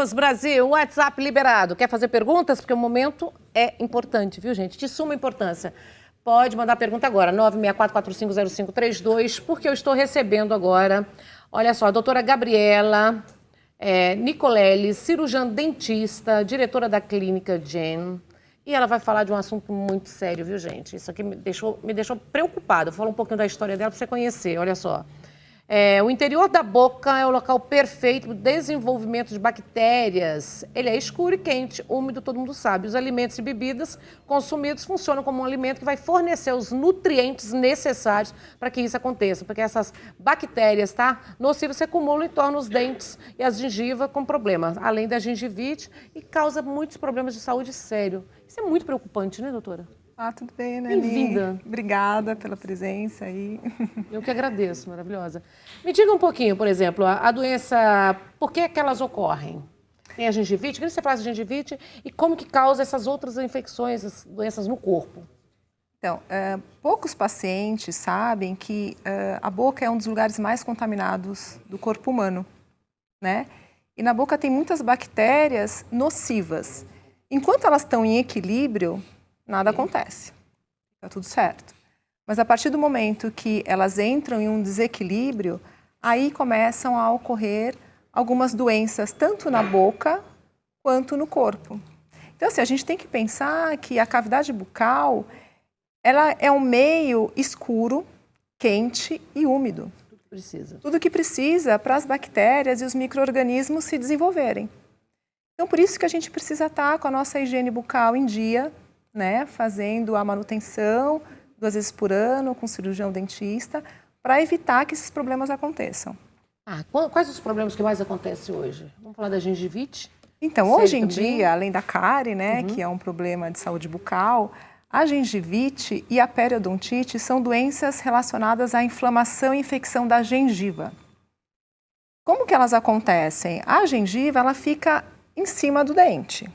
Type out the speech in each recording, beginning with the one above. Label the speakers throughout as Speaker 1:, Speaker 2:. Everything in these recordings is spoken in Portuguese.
Speaker 1: News Brasil, WhatsApp liberado. Quer fazer perguntas? Porque o momento é importante, viu, gente? De suma importância. Pode mandar pergunta agora, 964450532, porque eu estou recebendo agora, olha só, a doutora Gabriela Nicolelli, cirurgiã dentista, diretora da clínica Gen. E ela vai falar de um assunto muito sério, viu, gente? Isso aqui me deixou preocupada. Vou falar um pouquinho da história dela para você conhecer, olha só. O interior da boca é o local perfeito para o desenvolvimento de bactérias. Ele é escuro e quente, úmido, todo mundo sabe. Os alimentos e bebidas consumidos funcionam como um alimento que vai fornecer os nutrientes necessários para que isso aconteça. Porque essas bactérias, nocivas, se acumulam e tornam os dentes e a gengiva com problemas. Além da gengivite, e causa muitos problemas de saúde sério. Isso é muito preocupante, né, doutora?
Speaker 2: Tudo bem, Nani?
Speaker 1: Bem-vinda.
Speaker 2: Obrigada pela presença aí.
Speaker 1: Eu que agradeço, maravilhosa. Me diga um pouquinho, por exemplo, a doença, por que elas ocorrem? Tem a gengivite, queria que você falasse de gengivite e como que causa essas outras infecções, as doenças no corpo.
Speaker 2: Então, poucos pacientes sabem que a boca é um dos lugares mais contaminados do corpo humano, né? E na boca tem muitas bactérias nocivas. Enquanto elas estão em equilíbrio, nada acontece, está tudo certo. Mas a partir do momento que elas entram em um desequilíbrio, aí começam a ocorrer algumas doenças, tanto na boca quanto no corpo. Então, assim, a gente tem que pensar que a cavidade bucal, ela é um meio escuro, quente e úmido.
Speaker 1: Tudo que precisa.
Speaker 2: Tudo que precisa para as bactérias e os micro-organismos se desenvolverem. Então, por isso que a gente precisa estar com a nossa higiene bucal em dia, né, fazendo a manutenção 2 vezes por ano com o cirurgião dentista, para evitar que esses problemas aconteçam.
Speaker 1: Quais os problemas que mais acontecem hoje? Vamos falar da gengivite?
Speaker 2: Então, hoje em dia, além da cárie, né, que é um problema de saúde bucal, a gengivite e a periodontite são doenças relacionadas à inflamação e infecção da gengiva. Como que elas acontecem? A gengiva, ela fica em cima do dente.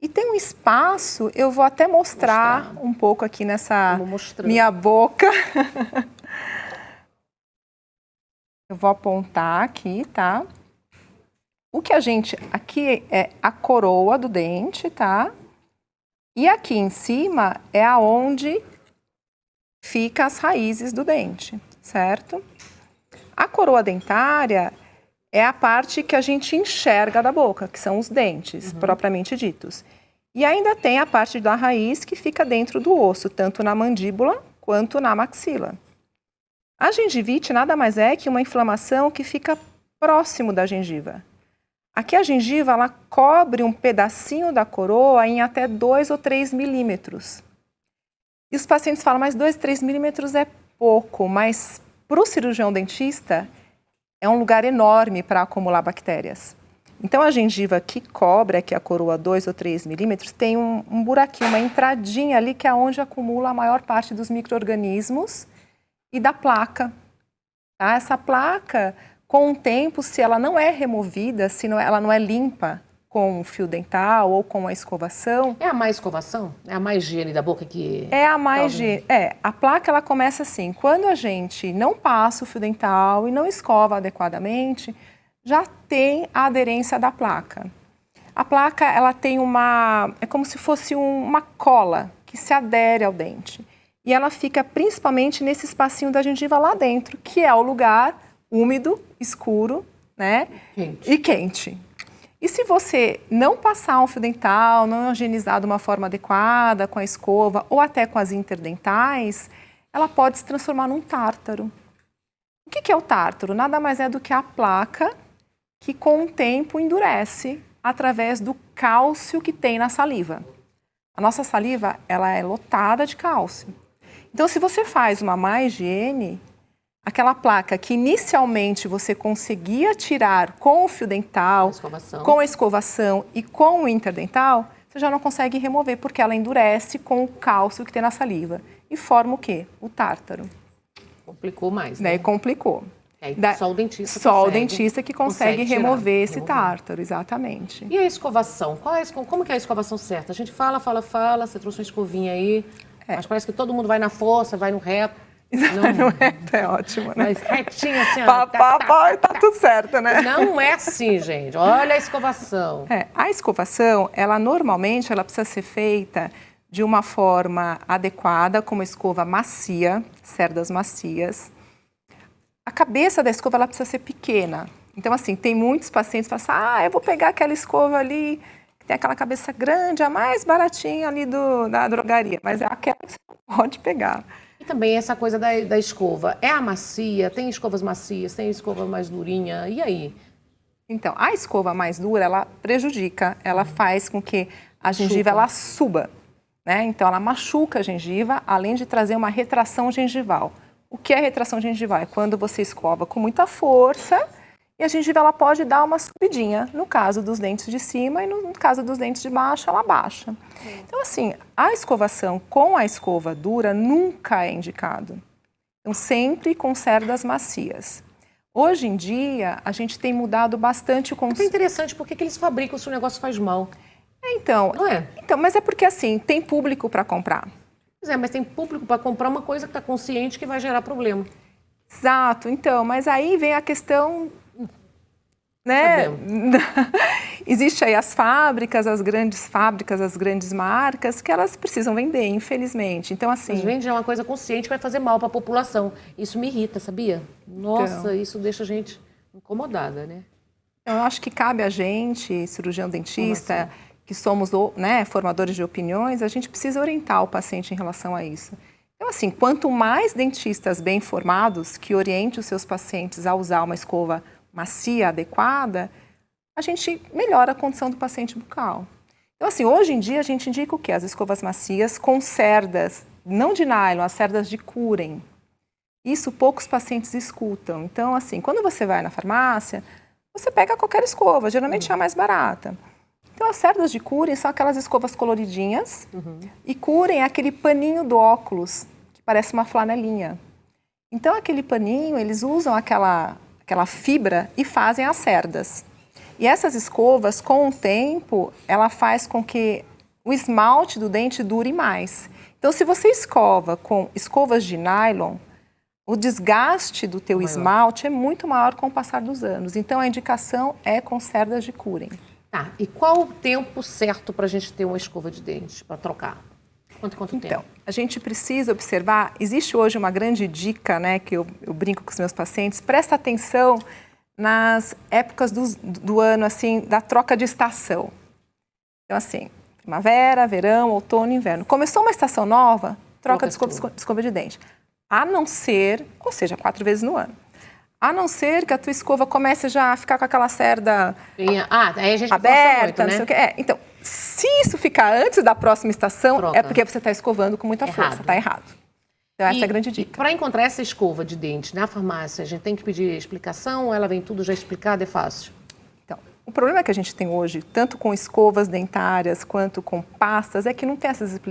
Speaker 2: E tem um espaço, eu vou até mostrar um pouco aqui nessa minha boca. Eu vou apontar aqui, tá? O que a gente... Aqui é a coroa do dente, tá? E aqui em cima é aonde fica as raízes do dente, certo? A coroa dentária é a parte que a gente enxerga da boca, que são os dentes, propriamente ditos. E ainda tem a parte da raiz que fica dentro do osso, tanto na mandíbula quanto na maxila. A gengivite nada mais é que uma inflamação que fica próximo da gengiva. Aqui a gengiva, ela cobre um pedacinho da coroa em até 2 ou 3 milímetros. E os pacientes falam, mas 2, 3 milímetros é pouco, mas para o cirurgião dentista é um lugar enorme para acumular bactérias. Então, a gengiva que cobre aqui a coroa 2 ou 3 milímetros tem um buraquinho, uma entradinha ali que é onde acumula a maior parte dos micro-organismos e da placa. Tá? Essa placa, com o tempo, se ela não é removida, se ela não é limpa com o fio dental ou com a escovação...
Speaker 1: É a má escovação? É a má higiene da boca que...
Speaker 2: É a má higiene. A placa ela começa assim, quando a gente não passa o fio dental e não escova adequadamente, já tem a aderência da placa. A placa, ela tem é como se fosse uma cola que se adere ao dente. E ela fica principalmente nesse espacinho da gengiva lá dentro, que é o lugar úmido, escuro, né? E quente. E se você não passar um fio dental, não higienizar de uma forma adequada, com a escova ou até com as interdentais, ela pode se transformar num tártaro. O que é o tártaro? Nada mais é do que a placa que com o tempo endurece através do cálcio que tem na saliva. A nossa saliva, ela é lotada de cálcio. Então, se você faz uma má higiene, aquela placa que inicialmente você conseguia tirar com o fio dental, com a escovação e com o interdental, você já não consegue remover porque ela endurece com o cálcio que tem na saliva. E forma o quê? O tártaro.
Speaker 1: Complicou mais, né?
Speaker 2: Complicou.
Speaker 1: Só o dentista
Speaker 2: Só o dentista que consegue remover esse tártaro, exatamente.
Speaker 1: E a escovação? Como que é a escovação certa? A gente fala, você trouxe uma escovinha aí, mas parece que todo mundo vai na força, vai no reto.
Speaker 2: Não é ótimo, né?
Speaker 1: Mas retinho assim, ó.
Speaker 2: Tá tudo certo, né?
Speaker 1: Não é assim, gente. Olha a escovação.
Speaker 2: A escovação, ela normalmente ela precisa ser feita de uma forma adequada, com uma escova macia, cerdas macias. A cabeça da escova ela precisa ser pequena. Então, assim, tem muitos pacientes que falam assim, eu vou pegar aquela escova ali, que tem aquela cabeça grande, a mais baratinha ali da drogaria. Mas é aquela que você pode pegar.
Speaker 1: E também essa coisa da escova. É a macia? Tem escovas macias? Tem escova mais durinha? E aí?
Speaker 2: Então, a escova mais dura, ela prejudica, ela faz com que a gengiva ela suba. Né? Então, ela machuca a gengiva, além de trazer uma retração gengival. O que é retração gengival? É quando você escova com muita força e a gengiva ela pode dar uma subidinha. No caso dos dentes de cima e no caso dos dentes de baixo, ela baixa. Então, assim, a escovação com a escova dura nunca é indicado. Então, sempre com cerdas macias. Hoje em dia, a gente tem mudado bastante o conceito.
Speaker 1: É interessante, por que eles fabricam se o negócio faz mal?
Speaker 2: Então,
Speaker 1: não é?
Speaker 2: Então, mas é porque assim, tem público para comprar.
Speaker 1: Pois é, mas tem público para comprar uma coisa que está consciente que vai gerar problema.
Speaker 2: Exato, então, mas aí vem a questão, né? Existe aí as fábricas, as grandes marcas, que elas precisam vender, infelizmente. Então, assim...
Speaker 1: Mas vende é uma coisa consciente que vai fazer mal para a população. Isso me irrita, sabia? Nossa, então, isso deixa a gente incomodada, né?
Speaker 2: Eu acho que cabe a gente, cirurgião dentista... que somos, né, formadores de opiniões, a gente precisa orientar o paciente em relação a isso. Então, assim, quanto mais dentistas bem formados que orientem os seus pacientes a usar uma escova macia, adequada, a gente melhora a condição do paciente bucal. Então, assim, hoje em dia a gente indica o quê? As escovas macias com cerdas, não de nylon, as cerdas de Curen. Isso poucos pacientes escutam. Então, assim, quando você vai na farmácia, você pega qualquer escova, geralmente é a mais barata. Então, as cerdas de Curen são aquelas escovas coloridinhas e Curen é aquele paninho do óculos, que parece uma flanelinha. Então, aquele paninho, eles usam aquela fibra e fazem as cerdas. E essas escovas, com o tempo, ela faz com que o esmalte do dente dure mais. Então, se você escova com escovas de nylon, o desgaste do teu esmalte é muito maior com o passar dos anos. Então, a indicação é com cerdas de Curen.
Speaker 1: Tá, e qual o tempo certo para a gente ter uma escova de dente, para trocar? Quanto tempo?
Speaker 2: Então, a gente precisa observar, existe hoje uma grande dica, né, que eu brinco com os meus pacientes, presta atenção nas épocas do ano, assim, da troca de estação. Então, assim, primavera, verão, outono, inverno. Começou uma estação nova, troca de escova de dente. A não ser, ou seja, 4 vezes no ano. A não ser que a tua escova comece já a ficar com aquela cerda
Speaker 1: aí a gente
Speaker 2: aberta,
Speaker 1: muito, né?
Speaker 2: não sei o quê. Então, se isso ficar antes da próxima estação, é porque você está escovando com muita força, está errado. Então, essa é a grande dica.
Speaker 1: Para encontrar essa escova de dente na farmácia, a gente tem que pedir explicação ou ela vem tudo já explicado, é fácil?
Speaker 2: Então, o problema que a gente tem hoje, tanto com escovas dentárias quanto com pastas, é que não tem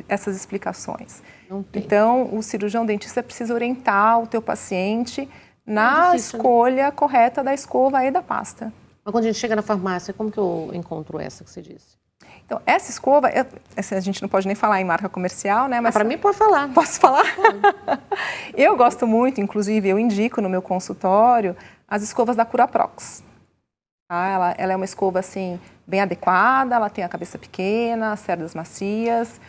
Speaker 2: essas explicações. Não tem. Então, o cirurgião dentista precisa orientar o teu paciente na escolha correta da escova e da pasta.
Speaker 1: Mas quando a gente chega na farmácia, como que eu encontro essa que você disse?
Speaker 2: Então, essa escova, a gente não pode nem falar em marca comercial, né? Mas
Speaker 1: para mim pode falar.
Speaker 2: Posso falar? Eu gosto muito, inclusive, eu indico no meu consultório as escovas da Curaprox. Ela é uma escova, assim, bem adequada, ela tem a cabeça pequena, cerdas macias.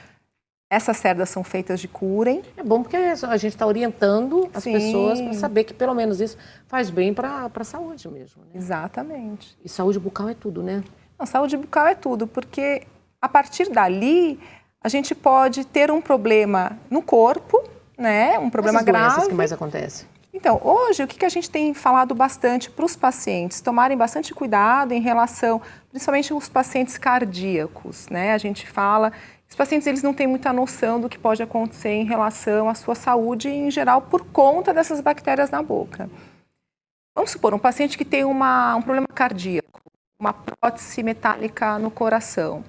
Speaker 2: Essas cerdas são feitas de Curen.
Speaker 1: É bom porque a gente está orientando as pessoas para saber que pelo menos isso faz bem para a saúde mesmo. Né?
Speaker 2: Exatamente.
Speaker 1: E saúde bucal é tudo, né?
Speaker 2: Não, saúde bucal é tudo, porque a partir dali a gente pode ter um problema no corpo, né? Um problema grave.
Speaker 1: Essas que mais acontecem?
Speaker 2: Então, hoje, o que a gente tem falado bastante para os pacientes? Tomarem bastante cuidado em relação, principalmente os pacientes cardíacos, né? A gente fala... Os pacientes eles não têm muita noção do que pode acontecer em relação à sua saúde em geral por conta dessas bactérias na boca. Vamos supor, um paciente que tem um problema cardíaco, uma prótese metálica no coração.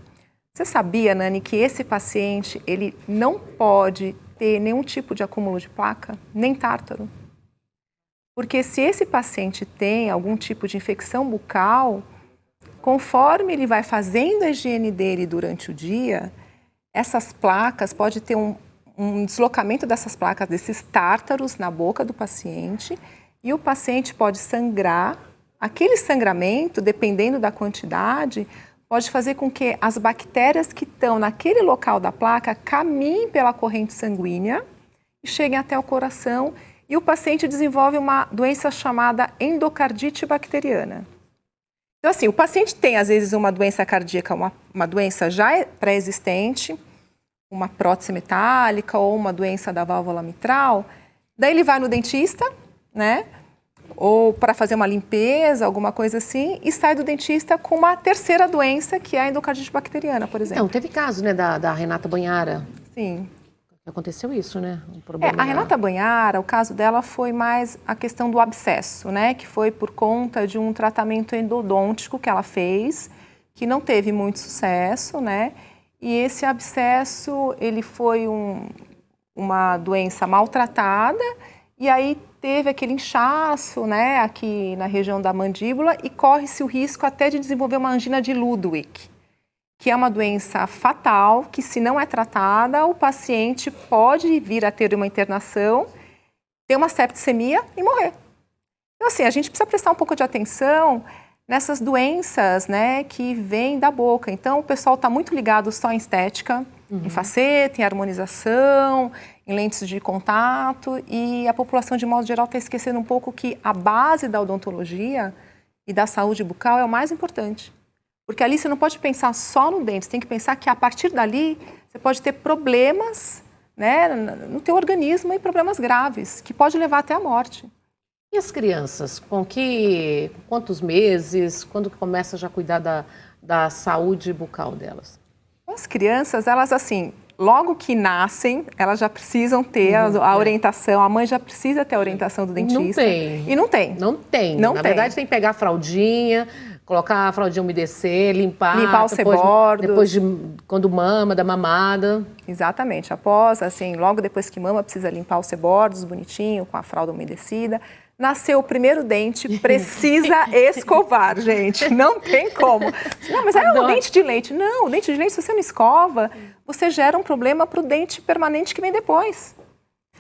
Speaker 2: Você sabia, Nani, que esse paciente ele não pode ter nenhum tipo de acúmulo de placa, nem tártaro? Porque se esse paciente tem algum tipo de infecção bucal, conforme ele vai fazendo a higiene dele durante o dia... Essas placas podem ter um deslocamento dessas placas, desses tártaros na boca do paciente, e o paciente pode sangrar. Aquele sangramento, dependendo da quantidade, pode fazer com que as bactérias que estão naquele local da placa caminhem pela corrente sanguínea e cheguem até o coração, e o paciente desenvolve uma doença chamada endocardite bacteriana. Então, assim, o paciente tem, às vezes, uma doença cardíaca, uma doença já pré-existente, uma prótese metálica ou uma doença da válvula mitral, daí ele vai no dentista, né? Ou para fazer uma limpeza, alguma coisa assim, e sai do dentista com uma terceira doença, que é a endocardite bacteriana, por exemplo.
Speaker 1: Então, teve caso, né, da Renata Banhara.
Speaker 2: Sim.
Speaker 1: Aconteceu isso, né? Um problema
Speaker 2: A Renata Banhara, o caso dela foi mais a questão do abscesso, né? Que foi por conta de um tratamento endodôntico que ela fez, que não teve muito sucesso, né? E esse abscesso, ele foi uma doença maltratada, e aí teve aquele inchaço, né, aqui na região da mandíbula, e corre-se o risco até de desenvolver uma angina de Ludwig, que é uma doença fatal, que se não é tratada, o paciente pode vir a ter uma internação, ter uma septicemia e morrer. Então, assim, a gente precisa prestar um pouco de atenção nessas doenças, né, que vêm da boca. Então, o pessoal está muito ligado só em estética, em faceta, em harmonização, em lentes de contato, e a população, de modo geral, está esquecendo um pouco que a base da odontologia e da saúde bucal é o mais importante. Porque ali você não pode pensar só no dente, você tem que pensar que a partir dali você pode ter problemas, né, no teu organismo, e problemas graves, que pode levar até a morte.
Speaker 1: E as crianças? Quantos meses? Quando que começa já a cuidar da saúde bucal delas?
Speaker 2: As crianças, elas assim, logo que nascem, elas já precisam ter a orientação, a mãe já precisa ter a orientação do dentista.
Speaker 1: Não tem.
Speaker 2: E não tem.
Speaker 1: Não tem.
Speaker 2: Não
Speaker 1: Na
Speaker 2: tem.
Speaker 1: verdade, tem que pegar a fraldinha, colocar a fraldinha umedecer, limpar
Speaker 2: os sebordos.
Speaker 1: Depois quando mama, da mamada.
Speaker 2: Exatamente. Após, assim, logo depois que mama, precisa limpar os sebordos bonitinho, com a fralda umedecida. Nasceu o primeiro dente, precisa escovar, gente. Não tem como. Não, mas é um dente de leite. Não, o dente de leite, se você não escova, você gera um problema para o dente permanente que vem depois.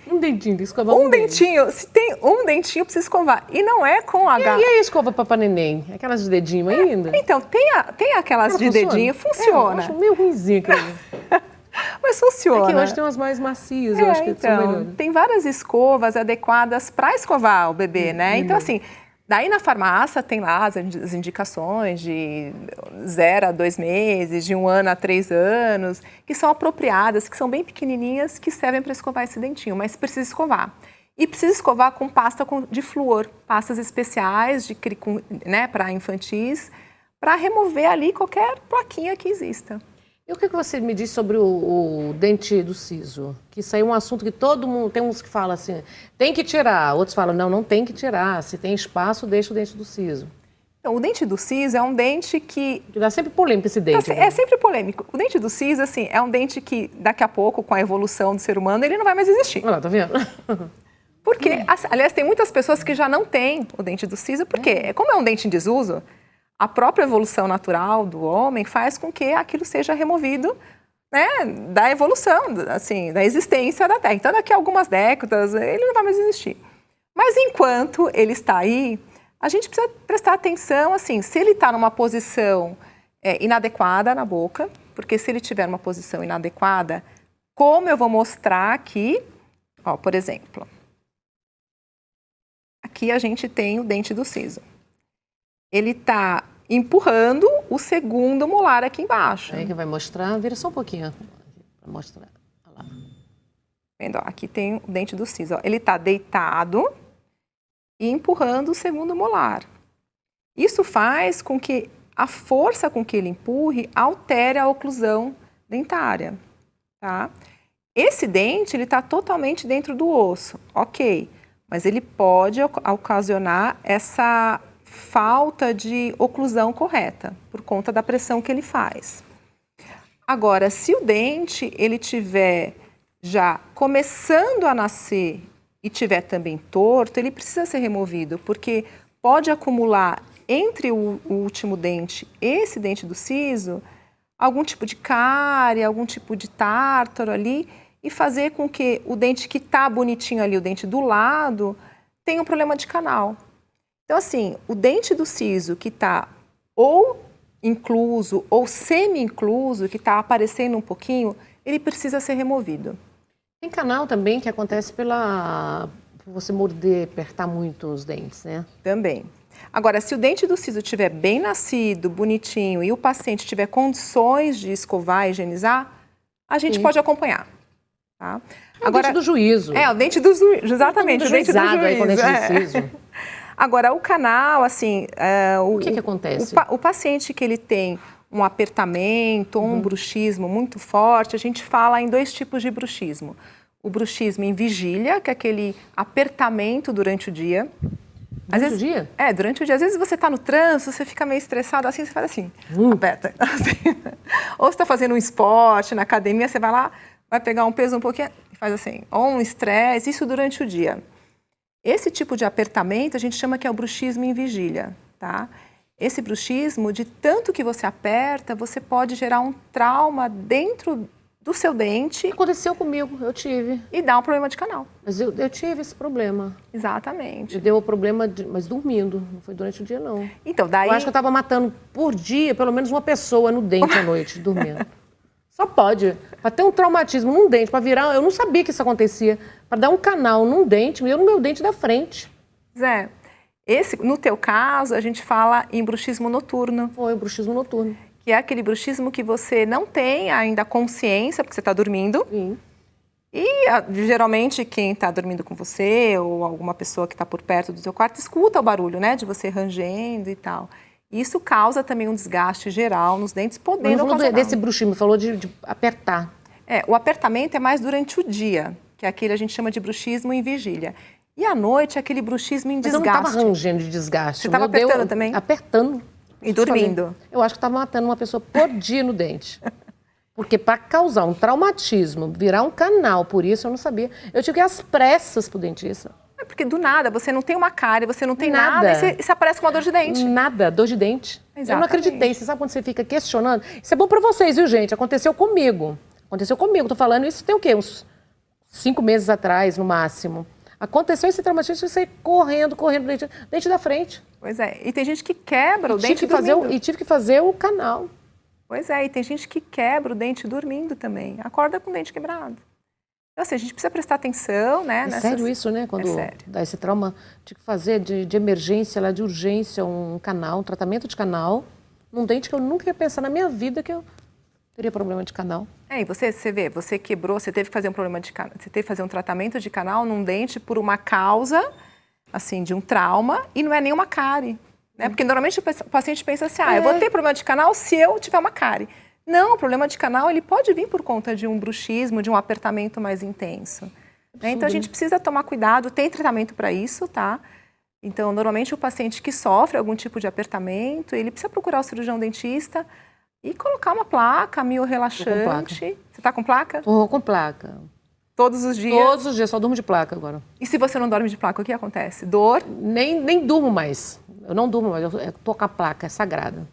Speaker 1: Um dentinho de escovar.
Speaker 2: Dentinho, se tem um dentinho, precisa escovar. E não é com a
Speaker 1: E a escova para neném? Aquelas de dedinho ainda?
Speaker 2: Então, tem aquelas de dedinho, funciona.
Speaker 1: Eu acho meio ruimzinho aquilo.
Speaker 2: Mas funciona.
Speaker 1: É que hoje tem umas mais macias, eu acho que são melhores.
Speaker 2: Tem várias escovas adequadas para escovar o bebê, né? Então, assim, daí na farmácia tem lá as indicações de 0 a 2 meses, de 1 ano a 3 anos, que são apropriadas, que são bem pequenininhas, que servem para escovar esse dentinho, mas precisa escovar. E precisa escovar com pasta de flúor, pastas especiais né, para infantis, para remover ali qualquer plaquinha que exista.
Speaker 1: E o que você me diz sobre o dente do siso? Que isso aí é um assunto que todo mundo... Tem uns que falam assim, tem que tirar. Outros falam, não tem que tirar. Se tem espaço, deixa o dente do siso.
Speaker 2: Então, o dente do siso é um dente que...
Speaker 1: Dá sempre polêmica esse dente.
Speaker 2: É sempre polêmico. O dente do siso, assim, é um dente que daqui a pouco, com a evolução do ser humano, ele não vai mais existir.
Speaker 1: Olha lá, tá vendo?
Speaker 2: Porque, aliás, tem muitas pessoas que já não têm o dente do siso, porque como é um dente em desuso, a própria evolução natural do homem faz com que aquilo seja removido, né, da evolução, assim, da existência da Terra. Então, daqui a algumas décadas, ele não vai mais existir. Mas, enquanto ele está aí, a gente precisa prestar atenção, assim, se ele está numa posição inadequada na boca, porque se ele tiver uma posição inadequada, como eu vou mostrar aqui, ó, por exemplo, aqui a gente tem o dente do siso. Ele está empurrando o segundo molar aqui embaixo.
Speaker 1: Aí que vai mostrar, vira só um pouquinho para mostrar. Olha lá.
Speaker 2: Vendo, ó, aqui tem o dente do siso. Ó. Ele está deitado e empurrando o segundo molar. Isso faz com que a força com que ele empurre altere a oclusão dentária. Tá? Esse dente está totalmente dentro do osso, ok, mas ele pode ocasionar essa falta de oclusão correta, por conta da pressão que ele faz. Agora, se o dente ele tiver já começando a nascer e tiver também torto, ele precisa ser removido, porque pode acumular entre o último dente e esse dente do siso algum tipo de cárie, algum tipo de tártaro ali, e fazer com que o dente que está bonitinho ali, o dente do lado, tenha um problema de canal. Então, assim, o dente do siso que está ou incluso ou semi-incluso, que está aparecendo um pouquinho, ele precisa ser removido.
Speaker 1: Tem canal também que acontece por você morder, apertar muito os dentes, né?
Speaker 2: Também. Agora, se o dente do siso estiver bem nascido, bonitinho, e o paciente tiver condições de escovar e higienizar, a gente pode acompanhar. Tá?
Speaker 1: É o dente do juízo.
Speaker 2: É, o dente do juízo, exatamente, o dente do juízo.
Speaker 1: Aí com o dente do siso.
Speaker 2: Agora, o canal, assim...
Speaker 1: o que acontece?
Speaker 2: O paciente que ele tem um apertamento ou um bruxismo muito forte, a gente fala em 2 tipos de bruxismo. O bruxismo em vigília, que é aquele apertamento durante o dia.
Speaker 1: Durante o dia?
Speaker 2: É, durante o dia. Às vezes você está no trânsito, você fica meio estressado, assim, você faz assim, aperta. Assim. Ou você está fazendo um esporte na academia, você vai lá, vai pegar um peso um pouquinho e faz assim. Ou um estresse, isso durante o dia. Esse tipo de apertamento a gente chama que é o bruxismo em vigília, tá? Esse bruxismo, de tanto que você aperta, você pode gerar um trauma dentro do seu dente.
Speaker 1: Aconteceu comigo, eu tive.
Speaker 2: E dar um problema de canal.
Speaker 1: Mas eu tive esse problema.
Speaker 2: Exatamente.
Speaker 1: Deu o problema, mas dormindo, não foi durante o dia, não.
Speaker 2: Então, daí...
Speaker 1: Eu acho que eu estava matando por dia, pelo menos uma pessoa no dente à noite, dormindo. Só pode. Para ter um traumatismo num dente, para virar... Eu não sabia que isso acontecia. Para dar um canal num dente, me deu no meu dente da frente.
Speaker 2: Zé, no teu caso, a gente fala em bruxismo noturno.
Speaker 1: Foi o bruxismo noturno.
Speaker 2: Que é aquele bruxismo que você não tem ainda consciência, porque você está dormindo.
Speaker 1: Sim.
Speaker 2: E geralmente quem está dormindo com você ou alguma pessoa que está por perto do teu quarto escuta o barulho, né? De você rangendo e tal. Isso causa também um desgaste geral nos dentes, podendo ocasionar.
Speaker 1: Desse bruxismo, falou de apertar.
Speaker 2: É, o apertamento é mais durante o dia, que é aquele a gente chama de bruxismo em vigília. E à noite é aquele bruxismo em desgaste.
Speaker 1: Mas eu não estava rangendo de desgaste.
Speaker 2: Você estava apertando também?
Speaker 1: Apertando.
Speaker 2: E dormindo.
Speaker 1: Eu acho que estava matando uma pessoa por dia no dente. Porque para causar um traumatismo, virar um canal, por isso eu não sabia. Eu tive que ir às pressas pro dentista.
Speaker 2: É porque do nada, você não tem uma cárie, você não tem nada e você aparece com uma dor de dente.
Speaker 1: Nada, dor de dente.
Speaker 2: Exatamente.
Speaker 1: Eu não acreditei. Você sabe quando você fica questionando? Isso é bom para vocês, viu, gente? Aconteceu comigo. Tô falando isso tem o quê? Uns 5 meses atrás, no máximo. Aconteceu esse traumatismo, eu saí correndo, dente da frente.
Speaker 2: Pois é, e tem gente que quebra o dente dormindo.
Speaker 1: E tive que fazer o canal.
Speaker 2: Pois é, e tem gente que quebra o dente dormindo também. Acorda com o dente quebrado. Então, assim, a gente precisa prestar atenção, né?
Speaker 1: É sério isso, né? Quando dá esse trauma, tinha que fazer de emergência, lá de urgência, um canal, um tratamento de canal, num dente que eu nunca ia pensar na minha vida que eu teria problema de canal.
Speaker 2: É, e você vê, você quebrou, você teve que fazer você teve que fazer um tratamento de canal num dente por uma causa, assim, de um trauma, e não é nenhuma cárie, né? Porque normalmente o paciente pensa assim, eu vou ter problema de canal se eu tiver uma cárie. Não, o problema de canal, ele pode vir por conta de um bruxismo, de um apertamento mais intenso. Né? Então, a gente precisa tomar cuidado, tem tratamento para isso, tá? Então, normalmente o paciente que sofre algum tipo de apertamento, ele precisa procurar o cirurgião dentista e colocar uma placa miorrelaxante. Você está com placa?
Speaker 1: Estou com placa.
Speaker 2: Todos os dias?
Speaker 1: Todos os dias, só durmo de placa agora.
Speaker 2: E se você não dorme de placa, o que acontece? Dor?
Speaker 1: Nem durmo mais. Eu não durmo mais, eu tô com a placa, é sagrada.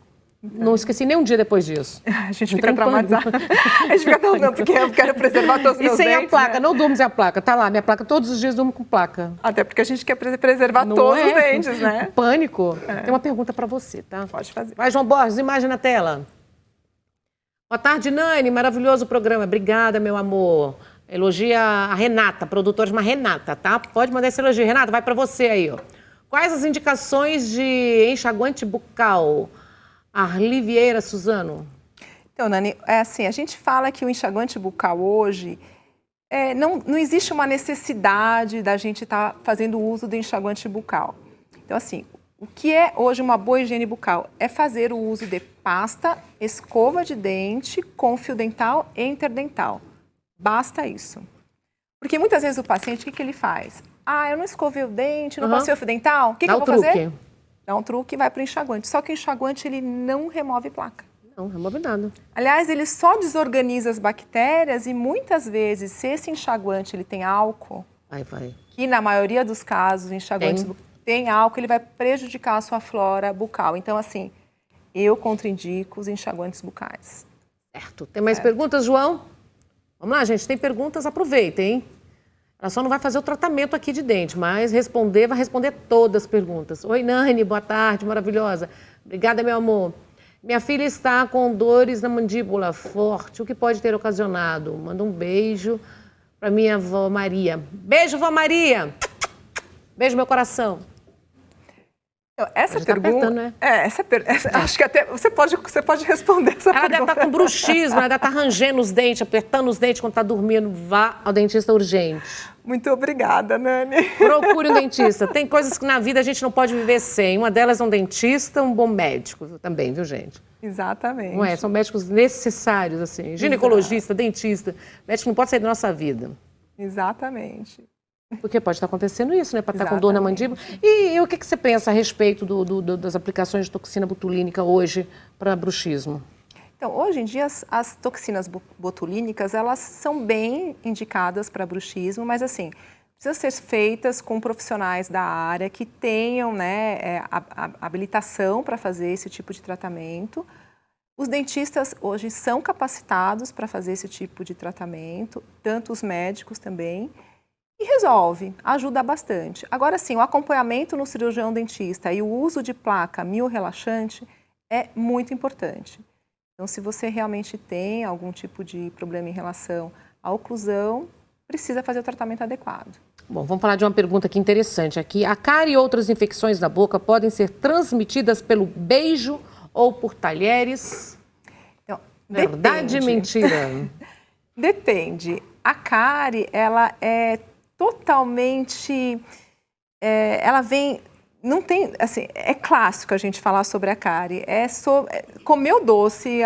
Speaker 1: Então. Não esqueci nem um dia depois disso.
Speaker 2: A gente fica traumatizado. A gente fica não, porque eu quero preservar todos os meus dentes.
Speaker 1: E sem a placa,
Speaker 2: né?
Speaker 1: não durmo sem a placa. Tá lá, minha placa, todos os dias durmo com placa.
Speaker 2: Até porque a gente quer preservar todos os dentes, né?
Speaker 1: Pânico. Tem uma pergunta para você, tá?
Speaker 2: Pode fazer.
Speaker 1: Vai, João Borges, imagem na tela. Boa tarde, Nani. Maravilhoso programa. Obrigada, meu amor. Elogia a Renata, produtora de uma Renata, tá? Pode mandar esse elogio. Renata, vai para você aí, ó. Quais as indicações de enxaguante bucal? Arli Vieira, Suzano.
Speaker 2: Então, Nani, é assim, a gente fala que o enxaguante bucal hoje, não existe uma necessidade da gente estar fazendo uso do enxaguante bucal. Então, assim, o que é hoje uma boa higiene bucal? É fazer o uso de pasta, escova de dente com fio dental e interdental. Basta isso. Porque muitas vezes o paciente, o que ele faz? Eu não escovei o dente, não passei o fio dental, o que eu vou fazer? Dá um truque e vai para o enxaguante. Só que o enxaguante, ele não remove placa.
Speaker 1: Não remove nada.
Speaker 2: Aliás, ele só desorganiza as bactérias e muitas vezes, se esse enxaguante ele tem álcool, que na maioria dos casos, o enxaguante tem álcool, ele vai prejudicar a sua flora bucal. Então, assim, eu contraindico os enxaguantes bucais.
Speaker 1: Certo. Tem mais perguntas, João? Vamos lá, gente, tem perguntas, aproveitem, hein? Ela só não vai fazer o tratamento aqui de dente, mas vai responder todas as perguntas. Oi, Nani, boa tarde, maravilhosa. Obrigada, meu amor. Minha filha está com dores na mandíbula forte, o que pode ter ocasionado? Manda um beijo para minha avó Maria. Beijo, vó Maria! Beijo, meu coração.
Speaker 2: Essa pergunta,
Speaker 1: né?
Speaker 2: Acho que até você pode responder essa pergunta.
Speaker 1: Ela deve estar com bruxismo, ela deve estar rangendo os dentes, apertando os dentes quando está dormindo. Vá ao dentista urgente.
Speaker 2: Muito obrigada, Nani.
Speaker 1: Procure um dentista. Tem coisas que na vida a gente não pode viver sem. Uma delas é um dentista, um bom médico também, viu, gente?
Speaker 2: Exatamente.
Speaker 1: Não é? São médicos necessários, assim. Ginecologista, dentista. Médico não pode sair da nossa vida.
Speaker 2: Exatamente.
Speaker 1: Porque pode estar acontecendo isso, né? Para estar com dor na mandíbula. E o que você pensa a respeito das aplicações de toxina botulínica hoje para bruxismo?
Speaker 2: Então, hoje em dia, as toxinas botulínicas, elas são bem indicadas para bruxismo, mas assim, precisam ser feitas com profissionais da área que tenham, né, a habilitação para fazer esse tipo de tratamento. Os dentistas hoje são capacitados para fazer esse tipo de tratamento, tanto os médicos também. E resolve, ajuda bastante. Agora sim, o acompanhamento no cirurgião dentista e o uso de placa miorrelaxante é muito importante. Então, se você realmente tem algum tipo de problema em relação à oclusão, precisa fazer o tratamento adequado.
Speaker 1: Bom, vamos falar de uma pergunta aqui interessante aqui. A cárie e outras infecções da boca podem ser transmitidas pelo beijo ou por talheres?
Speaker 2: Então,
Speaker 1: verdade ou mentira?
Speaker 2: Depende. A cárie, ela é totalmente, ela vem, não tem, assim, é clássico a gente falar sobre a cárie, comer o doce,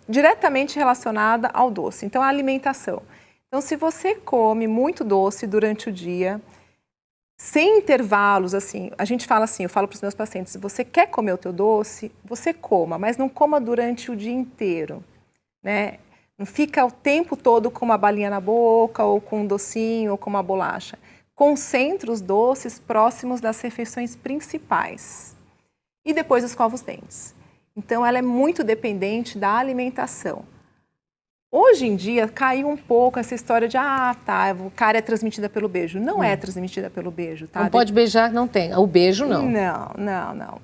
Speaker 2: diretamente relacionada ao doce, então a alimentação. Então, se você come muito doce durante o dia, sem intervalos, assim, a gente fala assim, eu falo para os meus pacientes, se você quer comer o teu doce, você coma, mas não coma durante o dia inteiro, né? Não fica o tempo todo com uma balinha na boca, ou com um docinho, ou com uma bolacha. Concentre os doces próximos das refeições principais. E depois escova os dentes. Então, ela é muito dependente da alimentação. Hoje em dia, caiu um pouco essa história de, a cárie é transmitida pelo beijo. Não é transmitida pelo beijo, tá?
Speaker 1: Não pode beijar, não tem. O beijo, não.
Speaker 2: Não.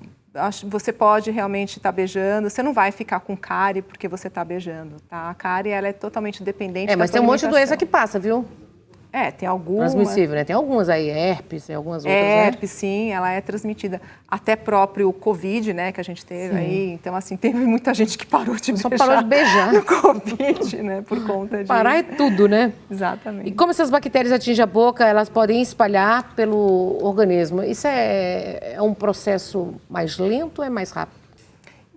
Speaker 2: Você pode realmente estar beijando, você não vai ficar com cárie porque você está beijando, tá? A cárie, ela é totalmente dependente da
Speaker 1: mas tem um monte de doença que passa, viu?
Speaker 2: Tem algumas.
Speaker 1: Transmissível, né? Tem algumas aí, herpes, tem algumas outras,
Speaker 2: herpes, sim, ela é transmitida. Até próprio Covid, né, que a gente teve aí. Então, assim, teve muita gente que parou de beijar. Só parou de beijar. No Covid, né, por conta de...
Speaker 1: Parar é tudo, né?
Speaker 2: Exatamente.
Speaker 1: E como essas bactérias atingem a boca, elas podem espalhar pelo organismo. Isso é um processo mais lento ou é mais rápido?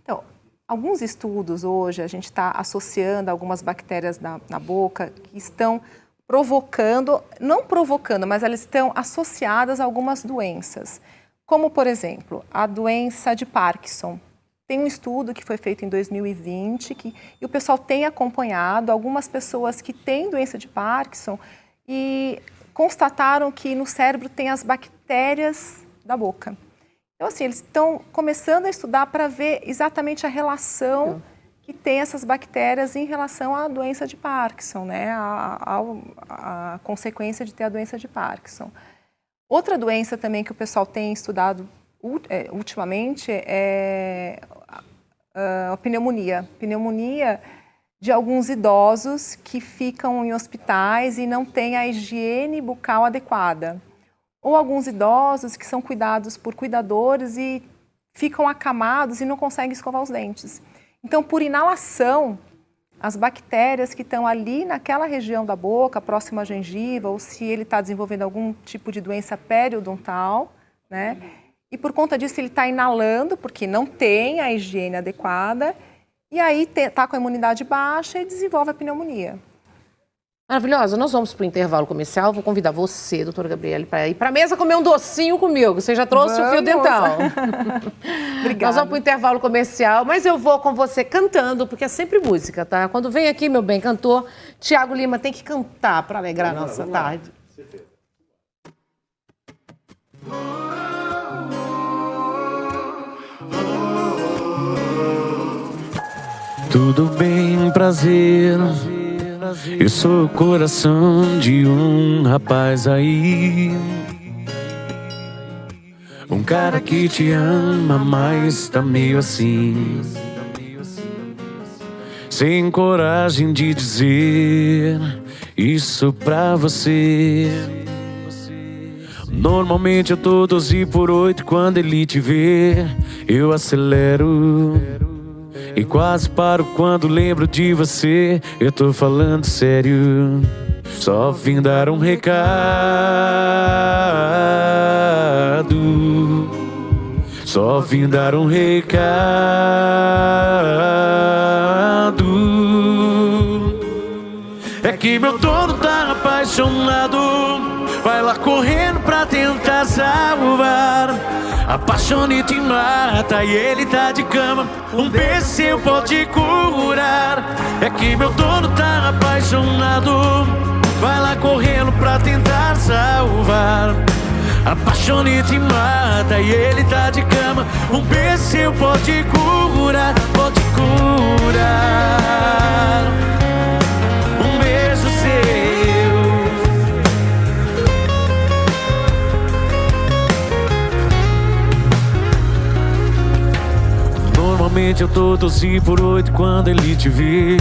Speaker 2: Então, alguns estudos hoje, a gente está associando algumas bactérias na boca que estão não provocando, mas elas estão associadas a algumas doenças, como, por exemplo, a doença de Parkinson. Tem um estudo que foi feito em 2020 e o pessoal tem acompanhado algumas pessoas que têm doença de Parkinson e constataram que no cérebro tem as bactérias da boca. Então, assim, eles estão começando a estudar para ver exatamente a relação que tem essas bactérias em relação à doença de Parkinson, né? A consequência de ter a doença de Parkinson. Outra doença também que o pessoal tem estudado ultimamente é a pneumonia. Pneumonia de alguns idosos que ficam em hospitais e não têm a higiene bucal adequada. Ou alguns idosos que são cuidados por cuidadores e ficam acamados e não conseguem escovar os dentes. Então, por inalação, as bactérias que estão ali naquela região da boca, próxima à gengiva, ou se ele está desenvolvendo algum tipo de doença periodontal, né? E por conta disso ele está inalando, porque não tem a higiene adequada, e aí está com a imunidade baixa e desenvolve a pneumonia.
Speaker 1: Maravilhosa, nós vamos para o intervalo comercial. Vou convidar você, doutora Gabriele, para ir para a mesa comer um docinho comigo. Você já trouxe o fio dental.
Speaker 2: Obrigada.
Speaker 1: Nós vamos para o intervalo comercial, mas eu vou com você cantando, porque é sempre música, tá? Quando vem aqui, meu bem, cantor, Tiago Lima tem que cantar para alegrar a nossa tarde.
Speaker 3: Tudo bem, prazer. Eu sou o coração de um rapaz aí, um cara que te ama, mas tá meio assim, sem coragem de dizer isso pra você. Normalmente eu tô 12/8, quando ele te vê eu acelero e quase paro quando lembro de você. Eu tô falando sério, só vim dar um recado, só vim dar um recado. É que meu dono tá apaixonado, vai lá correndo pra tentar salvar. A paixão te mata e ele tá de cama, um beijo seu pode curar. É que meu dono tá apaixonado, vai lá correndo pra tentar salvar. A paixão te mata e ele tá de cama, um beijo seu pode curar, pode curar. Um beijo seu. Normalmente eu tô 12/8, quando ele te vê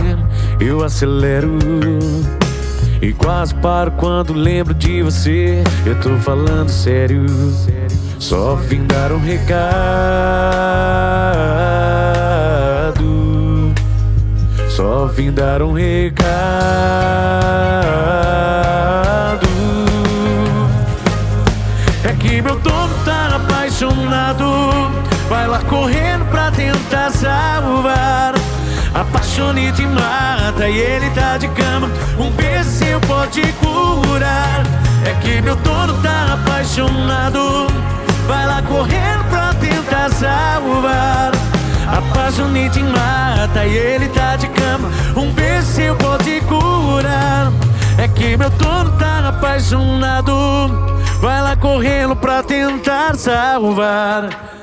Speaker 3: eu acelero e quase paro quando lembro de você. Eu tô falando sério, só vim dar um recado, só vim dar um recado. É que meu dono tá apaixonado, vai lá correndo pra tentar salvar. A paixão te mata e ele tá de cama, um beijo seu pode curar. É que meu dono tá apaixonado, vai lá correndo pra tentar salvar. A paixão te mata e ele tá de cama, um beijo seu pode curar. É que meu dono tá apaixonado, vai lá correndo pra tentar salvar.